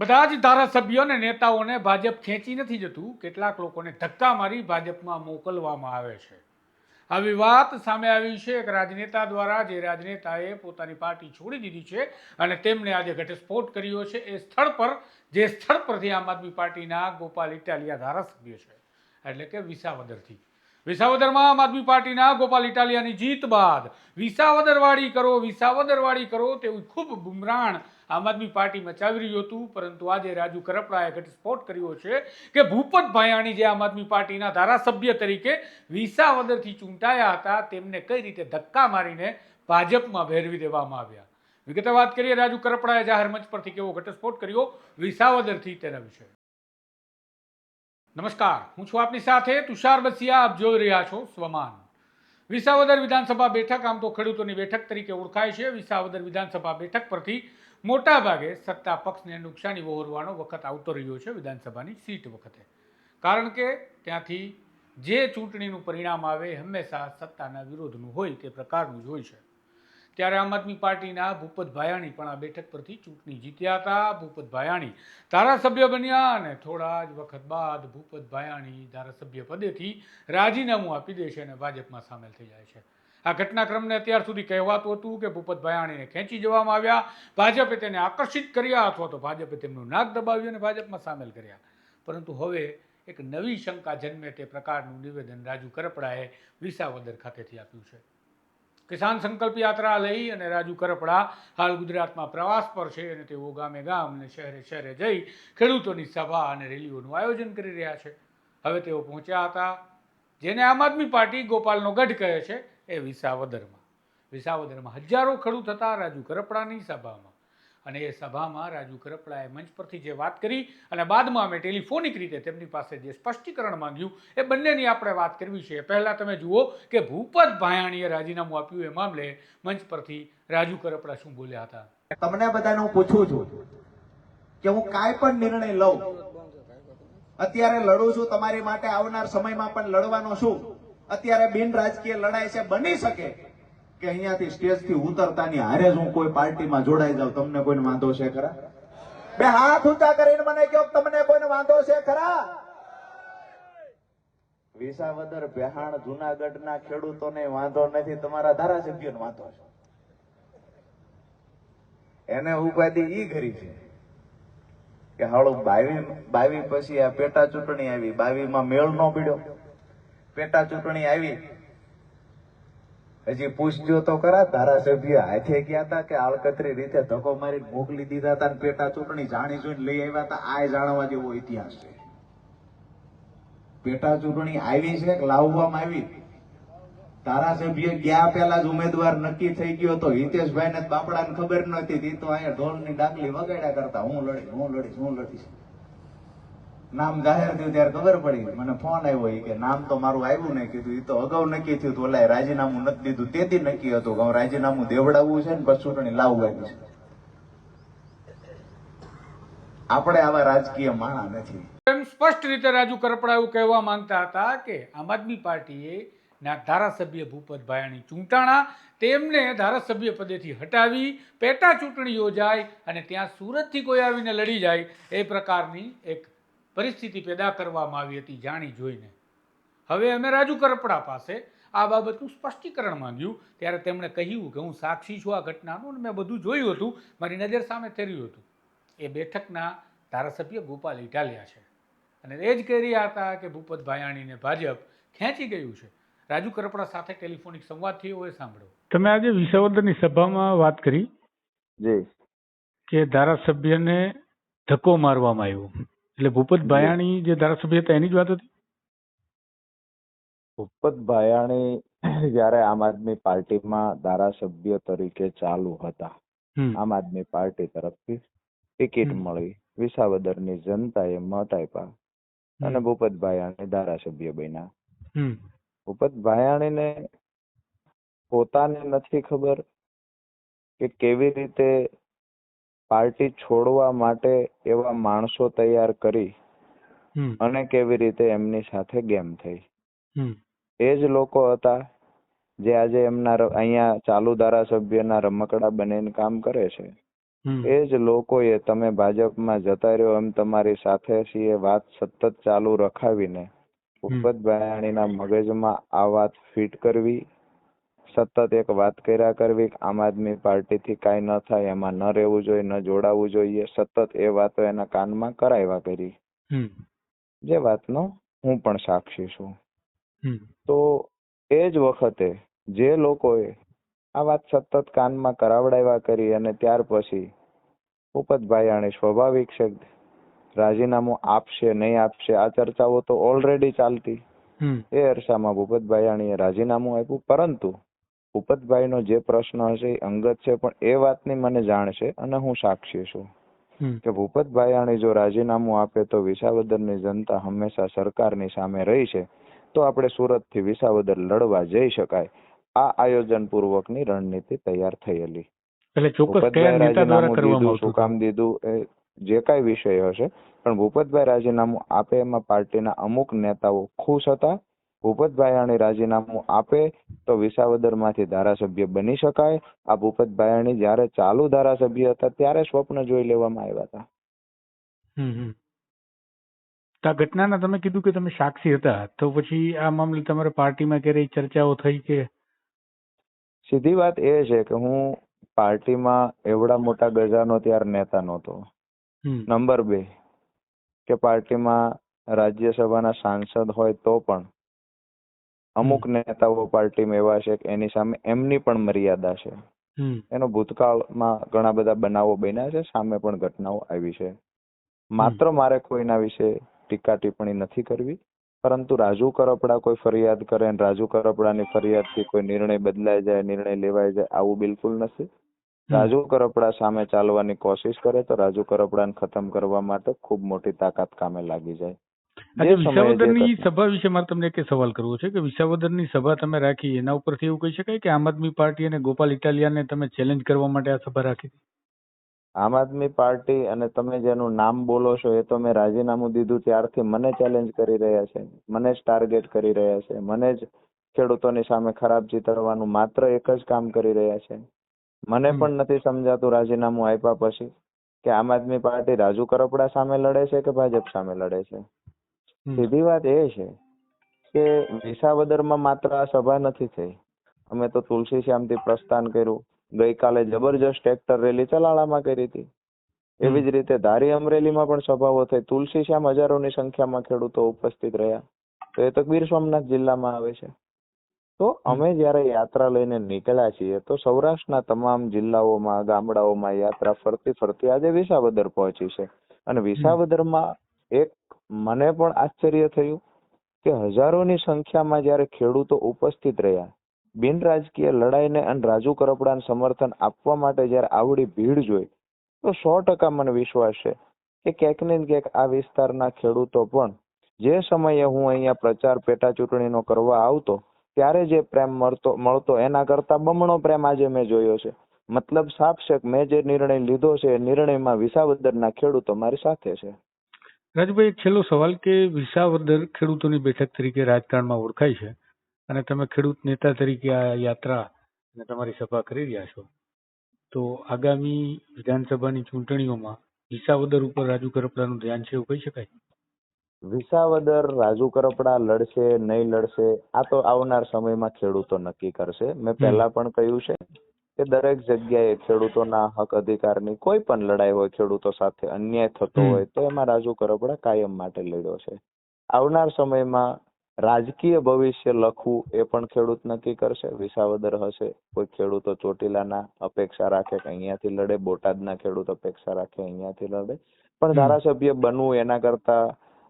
બધા જ ધારાસભ્યો અને નેતાઓને ભાજપ ખેંચી નથી જતું. કેટલાક લોકોને ધક્કા મારી ભાજપમાં મોકલવામાં આવે છે. આવી વાત સામે આવી છે એક રાજનેતા દ્વારા. જે રાજનેતાએ પોતાની પાર્ટી છોડી દીધી છે અને તેમને આજે ઘટસ્ફોટ કર્યો છે એ સ્થળ પર, જે સ્થળ પરથી આમ આદમી પાર્ટીના ગોપાલ ઇટાલિયા ધારાસભ્ય છે, એટલે કે વિસાવદરથી. વિસાવદરમાં આમ આદમી પાર્ટીના ગોપાલ ઇટાલિયાની જીત બાદ વિસાવદરવાળી કરો, વિસાવદરવાળી કરો તેવું ખૂબ બુમરાણ આમ આદમી પાર્ટી મચાવી રહ્યું હતું. પરંતુ આજે રાજુ કરપડાએ ઘટસ્ફોટ કર્યો છે કે ભૂપત ભાયાણી, જે આમ આદમી પાર્ટીના ધારાસભ્ય તરીકે વિસાવદરથી ચૂંટાયા હતા, તેમને કઈ રીતે ધક્કા મારીને ભાજપમાં ભેરવી દેવામાં આવ્યા. વિગતે વાત કરીએ. રાજુ કરપડાએ જાહેર મંચ પરથી કેવો ઘટસ્ફોટ કર્યો વિસાવદરથી તેના વિશે. નમસ્કાર, હું છું આપની સાથે તુષાર બસિયા. આપ જોઈ રહ્યા છો સ્વમાન. વિસાવદર વિધાનસભા બેઠક આમ તો ખેડૂતોની બેઠક તરીકે ઓળખાય છે. વિસાવદર વિધાનસભા બેઠક પરથી મોટા ભાગે સત્તા પક્ષને નુકસાની વહોરવાનો વખત આવતો રહ્યો છે વિધાનસભાની સીટ વખતે. કારણ કે ત્યાંથી જે ચૂંટણીનું પરિણામ આવે હંમેશા સત્તાના વિરોધનું હોય તે પ્રકારનું જ હોય છે. ત્યારે આમ આદમી પાર્ટીના ભૂપત ભાયાણી પણ આ બેઠક પરથી ચૂંટણી જીત્યા હતા. ભૂપત ભાયાણી ધારાસભ્ય બન્યા અને થોડા જ વખત બાદ ભૂપત ભાયાણી ધારાસભ્ય પદેથી રાજીનામું આપી દે છે અને ભાજપમાં સામેલ થઈ જાય છે. આ ઘટનાક્રમને અત્યાર સુધી કહેવાતું હતું કે ભૂપત ભાયાણીને ખેંચી જવામાં આવ્યા, ભાજપે તેને આકર્ષિત કર્યા અથવા તો ભાજપે તેમનું નાક દબાવ્યું અને ભાજપમાં સામેલ કર્યા. પરંતુ હવે એક નવી શંકા જન્મે તે પ્રકારનું નિવેદન રાજુ કરપડાએ વિસાવદર ખાતેથી આપ્યું છે. કિસાન સંકલ્પ યાત્રા લઈ અને રાજુ કરપડા હાલ ગુજરાતમાં પ્રવાસ પર છે અને તેઓ ગામે ગામ અને શહેરે શહેરે જઈ ખેડૂતોની સભા અને રેલીઓનું આયોજન કરી રહ્યા છે. હવે તેઓ પહોંચ્યા હતા જેને આમ આદમી પાર્ટી ગોપાલનો ગઢ કહે છે એ વિસાવદરમાં. વિસાવદરમાં હજારો ખેડૂત હતા રાજુ કરપડાની સભામાં, અને એ સભામાં રાજુ કરપડાએ મંચ પરથી જે વાત કરી અને બાદમાં અમે ટેલિફોનિક રીતે તેમની પાસે જે સ્પષ્ટીકરણ માંગ્યું એ બંનેની આપણે વાત કરવી છે. પહેલા તમે જુઓ કે ભૂપત ભાયાણીએ રાજીનામું આપ્યું એ મામલે મંચ પરથી રાજુ કરપડા શું બોલ્યા હતા. તમને બધાને હું પૂછું છું કે હું કાંઈ પણ નિર્ણય લઉં, અત્યારે લડું છું તમારી માટે, આવનાર સમયમાં પણ લડવાનો છું. અત્યારે બિન રાજકીય લડાઈ છે, બની શકે કે અહીંયાથી સ્ટેજથી ઉતરતાની હારે જ હું કોઈ પાર્ટીમાં જોડાઈ જાઉં. તમને કોઈને વાંધો છે ખરા? બે હાથ ઊંચા કરીને મને કહો તમને કોઈને વાંધો છે ખરા? વિસાવદર, બેહાણ, જુનાગઢના ખેડૂતોને વાંધો નથી, તમારા ધારાસભ્યોને વાંધો છે. એને ઉપાધિ ઈ કરી છે કે હાલો 22 પછી આ પેટા ચૂંટણી આવી, 22માં મેળ નો પડ્યો, પેટા ચૂંટણી આવી, હજી પૂછજો તો ખરા ધારાસભ્ય હાથે ગયા હતા કે આળકતરી રીતે ધક્કો મારી મોકલી દીધા હતા, પેટા ચૂંટણી જાણી જોઈને લઈ આવ્યા હતા. આ જાણવા જેવો ઇતિહાસ છે. પેટા ચૂંટણી આવી છે કે લાવવામાં આવી? ધારાસભ્ય ગયા પહેલા જ ઉમેદવાર નક્કી થઈ ગયો હતો. હિતેશભાઈ ને બાપડાને ખબર નહોતી, તો અહીંયા ઢોલની ડાકલી વગાડ્યા કરતા હું લડીશ. નામ જાહેર થયું ત્યારે ખબર પડી, મને ફોન આવ્યો કે નામ તો મારું આવ્યું નહીં. કીધું એ તો અગાઉ નક્કી થયું હતું, ઓલા રાજીનામું નથી દીધું, તેથી નક્કી હતું કે રાજીનામું દેવડાવવું છે ને પછી ચૂંટણી લાવવાની છે. આપણે આવા રાજકીય માણા નથી. એમ સ્પષ્ટ રીતે રાજુ કરપડા એવું કહેવા માંગતા હતા કે આમ આદમી પાર્ટીએ ધારાસભ્ય ભૂપત ભાયાણી ચૂંટાણા, તેમને ધારાસભ્ય પદેથી હટાવી પેટા ચૂંટણી યોજાય અને ત્યાં સુરતથી કોઈ આવીને લડી જાય એ પ્રકારની એક પરિસ્થિતિ પેદા કરવામાં આવી હતી જાણી જોઈને. હવે અમે રાજુ કરપડા પાસે આ બાબતનું સ્પષ્ટીકરણ માંગ્યું ત્યારે તેમણે કહ્યું કે હું સાક્ષી છું આ ઘટનાનું અને મેં બધું જોયું હતું, મારી નજર સામે થઈ રહ્યું હતું. એ બેઠકના ધારાસભ્ય ગોપાલ ઇટાલિયા છે અને એ જ કહી રહ્યા હતા કે ભૂપત ભાયાણીને ભાજપ ખેંચી ગયું છે. રાજુ કરપડા સાથે ટેલિફોનિક સંવાદ થયો એ સાંભળો. તમે આજે વિસાવદરની સભામાં વાત કરી જી કે ધારાસભ્યને ધક્કો મારવામાં આવ્યો, એટલે ભૂપત ભાયાણી જે ધારાસભ્ય હતા એની જ વાત હતી? ભૂપત ભાયાણી જયારે આમ આદમી પાર્ટીમાં ધારાસભ્ય તરીકે ચાલુ હતા, આમ આદમી પાર્ટી તરફથી ટિકિટ મળી, વિસાવદરની જનતાએ મત આપ્યા અને ભૂપત ભાયાણી ધારાસભ્ય બન્યા. ભૂપત ભાયાણીને પોતાને નથી ખબર કે કેવી રીતે પાર્ટી છોડવા માટે એવા માણસો તૈયાર કરી અને કેવી રીતે એમની સાથે ગેમ થઈ. એ જ લોકો હતા જે આજે એમના અહીંયા ચાલુ ધારાસભ્યના રમકડા બનીને કામ કરે છે. એ જ લોકોએ તમે ભાજપમાં જતા રહ્યો એમ તમારી સાથે છીએ વાત સતત ચાલુ રખાવીને ભૂપત ભાયાણીના મગજમાં આ વાત ફિટ કરવી, સતત એક વાત કર્યા કરવી કે આમ આદમી પાર્ટીથી કાંઈ ન થાય, એમાં ન રહેવું જોઈએ, ન જોડાવું જોઈએ, સતત એ વાતો એના કાનમાં કરાવ્યા કરી, જે વાતનો હું પણ સાક્ષી છું. તો એ જ વખતે જે લોકોએ આ વાત સતત કાનમાં કરાવડાવ્યા કરી અને ત્યાર પછી ભૂપત ભાયાણી સ્વાભાવિક છે રાજીનામું આપશે નહીં આપશે આ ચર્ચાઓ તો ઓલરેડી ચાલતી. એ અરસામાં ભૂપત ભાયાણીએ રાજીનામું આપ્યું, પરંતુ ભૂપતભાઈનો જે પ્રશ્ન હશે એ અંગત છે, પણ એ વાતની મને જાણ છે અને હું સાક્ષી છું કે ભૂપત ભાયાણી જો રાજીનામું આપે તો વિસાવદરની જનતા હંમેશા સરકારની સામે રહી છે, તો આપણે સુરતથી વિસાવદર લડવા જઈ શકાય. આ આયોજન પૂર્વકની રણનીતિ તૈયાર થયેલી. એટલે ચોક્કસ કયા નેતા દ્વારા કરવામાં શું કામ દીધું એ જે કાંઈ વિષય હશે, પણ ભૂપતભાઈ રાજીનામું આપે એમાં પાર્ટીના અમુક નેતાઓ ખુશ હતા. ભૂપત ભાયાણી રાજીનામું આપે તો વિસાવદરમાંથી ધારાસભ્ય બની શકાય. આ ભૂપત ભાયાણી જ્યારે ચાલુ ધારાસભ્ય હતા ત્યારે સ્વપ્ન જોઈ લેવામાં આવ્યા હતા. આ ઘટનાના તમે કીધું કે તમે સાક્ષી હતા, તો પછી આ મામલે તમારે પાર્ટીમાં ક્યારેય ચર્ચાઓ થઈ કે? સીધી વાત એ છે કે હું પાર્ટીમાં એવડા મોટા ગજાનો ત્યાર નેતા નહોતો. નંબર 2 કે પાર્ટીમાં રાજ્યસભાના સાંસદ હોય તો પણ અમુક નેતાઓ પાર્ટીમાં એવા છે કે એની સામે એમની પણ મર્યાદા છે. એનો ભૂતકાળમાં ઘણા બધા બનાવો બન્યા છે, સામે પણ ઘટનાઓ આવી છે. માત્ર મારે કોઈના વિશે ટીકા ટિપ્પણી નથી કરવી, પરંતુ રાજુ કરપડા કોઈ ફરિયાદ કરે અને રાજુ કરપડાની ફરિયાદથી કોઈ નિર્ણય બદલાઈ જાય, નિર્ણય લેવાઈ જાય, આવું બિલકુલ નથી. રાજુ કરપડા સામે ચાલવાની કોશિશ કરે તો રાજુ કરપડાને ખતમ કરવા માટે ખૂબ મોટી તાકાત કામે લાગી જાય. વિસાવદરની સભા વિશે મારે તમને એક સવાલ કરવો છે કે વિસાવદરની સભા તમે રાખી એના ઉપરથી એવું કહી શકાય કે આમ આદમી પાર્ટી અને ગોપાલ ઇટાલિયાને તમે ચેલેન્જ કરવા માટે આ સભા રાખી? આમ આદમી પાર્ટી અને તમે જેનું નામ બોલો છો એ તો મેં રાજીનામું દીધું ત્યારથી મને ચેલેન્જ કરી રહ્યા છે, મને જ ટાર્ગેટ કરી રહ્યા છે, મને જ ખેડૂતોની સામે ખરાબ ચિતરવાનું માત્ર એક જ કામ કરી રહ્યા છે. મને પણ નથી સમજાતું રાજીનામું આપ્યા પછી કે આમ આદમી પાર્ટી રાજુ કરપડા સામે લડે છે કે ભાજપ સામે લડે છે. સીધી વાત એ છે કે વિસાવદરમાં માત્ર આ સભા નથી થઈ. અમે તો તુલસી શ્યામથી પ્રસ્થાન કર્યું, ગઈકાલે જબરજસ્ત ટ્રેક્ટર રેલી ચલાળામાં કરી હતી. એવી જ રીતે ધારી અમરેલીમાં પણ સભાઓ થઈ, તુલસી શ્યામ હજારોની સંખ્યામાં ખેડૂતો ઉપસ્થિત રહ્યા. તો એ તો ગીર સોમનાથ જિલ્લામાં આવે છે. તો અમે જયારે યાત્રા લઈને નીકળ્યા છીએ તો સૌરાષ્ટ્રના તમામ જિલ્લાઓમાં, ગામડાઓમાં યાત્રા ફરતી ફરતી આજે વિસાવદર પહોંચી છે. અને વિસાવદરમાં એક મને પણ આશ્ચર્ય થયું કે હજારોની સંખ્યામાં જયારે ખેડૂતો ઉપસ્થિત રહ્યા, બિન રાજકીય લડાઈને અને રાજુ કરપડાને સમર્થન આપવા માટે જયારે આવડી ભીડ જોઈ, તો 100% મને વિશ્વાસ છે કે ક્યાંક ને ક્યાંક આ વિસ્તારના ખેડૂતો પણ જે સમયે હું અહીંયા પ્રચાર પેટા ચૂંટણીનો કરવા આવતો ત્યારે જે પ્રેમ મળતો એના કરતા બમણો પ્રેમ આજે મેં જોયો છે. મતલબ સાફ છે કે મેં જે નિર્ણય લીધો છે એ નિર્ણયમાં વિસાવદરના ખેડૂતો મારી સાથે છે. રાજભાઈ, એક છેલ્લો સવાલ કે વિસાવદર ખેડૂતોની બેઠક તરીકે રાજકારણમાં ઓળખાય છે અને તમે ખેડૂત નેતા તરીકે આ યાત્રા અને તમારી સભા કરી રહ્યા છો, તો આગામી વિધાનસભાની ચૂંટણીઓમાં વિસાવદર ઉપર રાજુ કરપડાનું ધ્યાન છે એવું કહી શકાય? વિસાવદર રાજુ કરપડા લડશે નહીં લડશે આ તો આવનાર સમયમાં ખેડૂતો નક્કી કરશે. મેં પહેલા પણ કહ્યું છે કે દરેક જગ્યાએ ખેડૂતોના હક અધિકારની કોઈ પણ લડાઈ હોય, ખેડૂતો સાથે અન્યાય થતો હોય તો એમાં રાજુ કરપડા કાયમ માટે લડ્યો છે. આવનાર સમયમાં રાજકીય ભવિષ્ય લખવું એ પણ ખેડૂત નક્કી કરશે. વિસાવદર હશે, કોઈ ખેડૂતો ચોટીલાના અપેક્ષા રાખે કે અહીંયાથી લડે, બોટાદના ખેડૂત અપેક્ષા રાખે અહીંયાથી લડે, પણ ધારાસભ્ય બનવું એના કરતા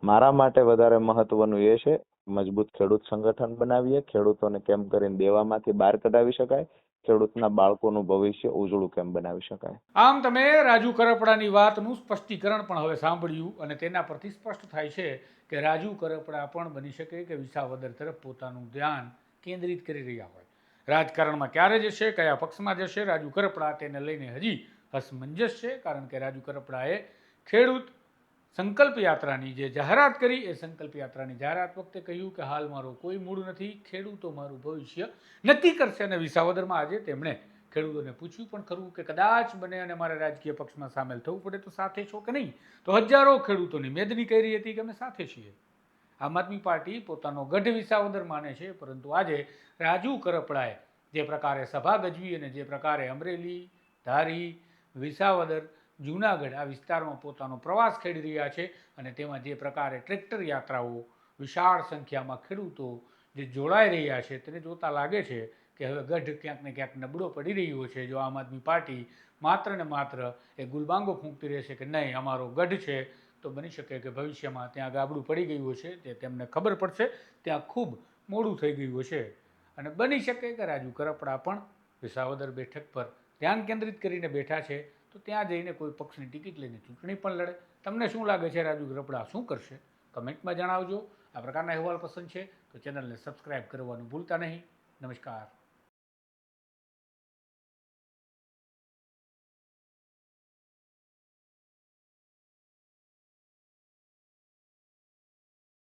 મારા માટે વધારે મહત્વનું એ છે મજબૂત ખેડૂત સંગઠન બનાવીએ, ખેડૂતોને કેમ કરીને દેવામાંથી બહાર કઢાવી શકાય, ખેડૂતના બાળકોનું ભવિષ્ય ઉજળું કેમ બનાવી શકાય. આમ તમે રાજુ કરપડાની વાતનું સ્પષ્ટીકરણ પણ હવે સાંભળ્યું અને તેના પરથી સ્પષ્ટ થાય છે કે રાજુ કરપડા પણ બની શકે કે વિસાવદર તરફ પોતાનું ધ્યાન કેન્દ્રિત કરી રહ્યા હોય. રાજકારણમાં ક્યારે જશે, કયા પક્ષમાં જશે, રાજુ કરપડા તેને લઈને હજી અસમંજસ છે, કારણ કે રાજુ કરપડાએ ખેડૂત સંકલ્પ યાત્રાની જે જાહેરાત કરી એ સંકલ્પ યાત્રાની જાહેરાત વખતે કહ્યું કે હાલ મારો કોઈ મૂડ નથી, ખેડૂતો મારું ભવિષ્ય નક્કી કરશે. અને વિસાવદરમાં આજે તેમણે ખેડૂતોને પૂછ્યું પણ ખરું કે કદાચ બને અને મારે રાજકીય પક્ષમાં સામેલ થવું પડે તો સાથે છો કે નહીં? તો હજારો ખેડૂતોની મેદની કરી હતી કે અમે સાથે છીએ. આમ આદમી પાર્ટી પોતાનો ગઢ વિસાવદર માને છે, પરંતુ આજે રાજુ કરપડાએ જે પ્રકારે સભા ગજવી અને જે પ્રકારે અમરેલી, ધારી, વિસાવદર, જૂનાગઢ આ વિસ્તારમાં પોતાનો પ્રવાસ ખેડી રહ્યા છે અને તેમાં જે પ્રકારે ટ્રેક્ટર યાત્રાઓ, વિશાળ સંખ્યામાં ખેડૂતો જે જોડાઈ રહ્યા છે તેને જોતા લાગે છે કે હવે ગઢ ક્યાંક ને ક્યાંક નબળો પડી રહ્યો છે. જો આમ આદમી પાર્ટી માત્ર ને માત્ર એ ગુલબાંગો ફૂંકતી રહેશે કે નહીં અમારો ગઢ છે, તો બની શકે કે ભવિષ્યમાં ત્યાં ગાબડું પડી ગયું છે તે તેમને ખબર પડશે, ત્યાં ખૂબ મોડું થઈ ગયું છે અને બની શકે કે રાજુ કરપડા પણ વિસાવદર બેઠક પર ધ્યાન કેન્દ્રિત કરીને બેઠા છે, તો ત્યાં જઈને કોઈ પક્ષની ટિકિટ લઈને ચૂંટણી પણ લડે. તમને શું લાગે છે રાજુ કરપડા શું કરશે? કમેન્ટમાં જણાવજો. આ પ્રકારના અહેવાલ પસંદ છે તો ચેનલને સબસ્ક્રાઈબ કરવાનું ભૂલતા નહીં. નમસ્કાર.